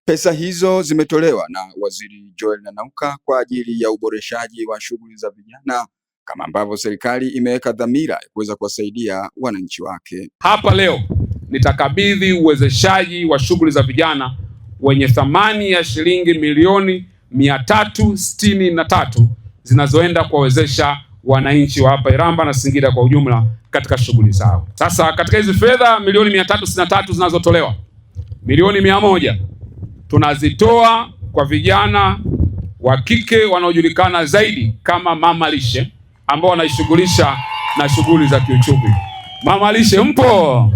Pesa hizo zimetolewa na Waziri Joel Nanauka kwa ajili ya uboreshaji wa shughuli za vijana, kama ambavyo serikali imeweka dhamira ya kuweza kuwasaidia wananchi wake. Hapa leo nitakabidhi uwezeshaji wa shughuli za vijana wenye thamani ya shilingi milioni 363 zinazoenda kuwawezesha wananchi wa hapa Iramba na Singida kwa ujumla katika shughuli zao. Sasa katika hizi fedha milioni 363 zinazotolewa, milioni 100 tunazitoa kwa vijana wa kike wanaojulikana zaidi kama mama lishe, ambao wanajishughulisha na shughuli za kiuchumi. Mama lishe mpo?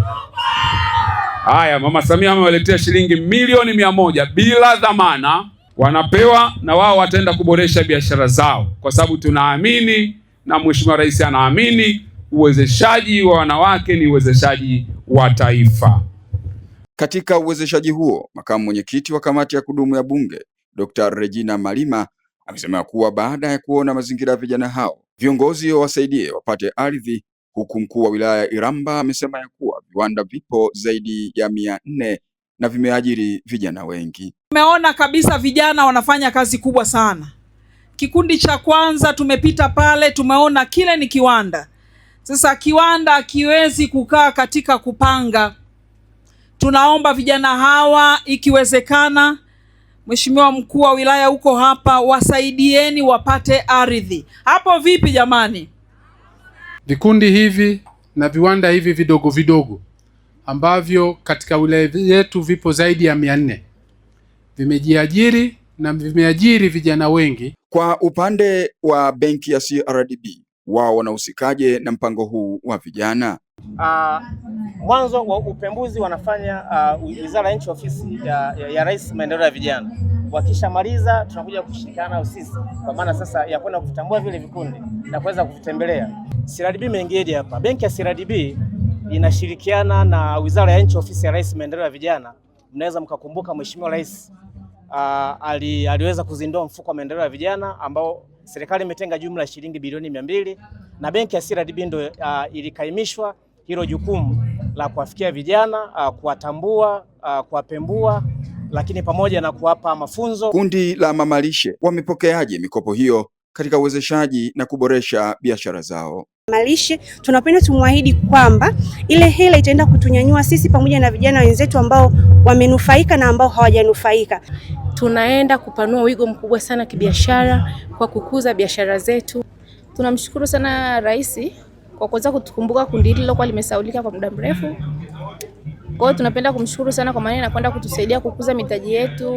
Haya, Mama Samia amewaletea shilingi milioni 100 bila dhamana, wanapewa na wao wataenda kuboresha biashara zao, kwa sababu tunaamini na Mheshimiwa Rais anaamini uwezeshaji wa wanawake ni uwezeshaji wa taifa. Katika uwezeshaji huo, makamu mwenyekiti wa kamati ya kudumu ya Bunge Dr. Regina Malima amesema kuwa baada ya kuona mazingira ya vijana hao, viongozi wawasaidie wapate ardhi, huku mkuu wa wilaya ya Iramba amesema ya kuwa viwanda vipo zaidi ya 400 na vimeajiri vijana wengi. Tumeona kabisa vijana wanafanya kazi kubwa sana. Kikundi cha kwanza tumepita pale, tumeona kile ni kiwanda. Sasa kiwanda hakiwezi kukaa katika kupanga. Tunaomba vijana hawa ikiwezekana, Mheshimiwa mkuu wa wilaya huko hapa, wasaidieni wapate ardhi. Hapo vipi jamani? Vikundi hivi na viwanda hivi vidogo vidogo ambavyo katika wilaya yetu vipo zaidi ya 400 vimejiajiri na vimeajiri vijana wengi. Kwa upande wa benki ya CRDB, wao wanahusikaje na mpango huu wa vijana? Mwanzo wa upembuzi wanafanya Wizara ya Nchi, Ofisi ya Rais, Maendeleo ya Vijana. Wakishamaliza tunakuja kushirikiana sisi, kwa maana sasa ya kwenda kuvitambua vile vikundi na kuweza kuvitembelea. CRDB imeingia hapa. Benki ya CRDB inashirikiana na Wizara ya Nchi, Ofisi ya Rais, Maendeleo ya Vijana. Mnaweza mkakumbuka Mheshimiwa Rais aliweza kuzindua mfuko wa maendeleo ya vijana ambao serikali imetenga jumla ya shilingi bilioni 200, na benki ya CRDB ndio ilikaimishwa hilo jukumu la kuwafikia vijana, kuwatambua, kuwapembua, lakini pamoja na kuwapa mafunzo. Kundi la mama lishe wamepokeaje mikopo hiyo katika uwezeshaji na kuboresha biashara zao? Malishe tunapenda tumwahidi kwamba ile hela itaenda kutunyanyua sisi pamoja na vijana wenzetu ambao wamenufaika na ambao hawajanufaika. Tunaenda kupanua wigo mkubwa sana kibiashara kwa kukuza biashara zetu. Tunamshukuru sana Rais kwa kuweza kutukumbuka kundi hili lilokuwa limesahaulika kwa muda mrefu. Kwa hiyo tunapenda kumshukuru sana kwa maana anakwenda kutusaidia kukuza mitaji yetu.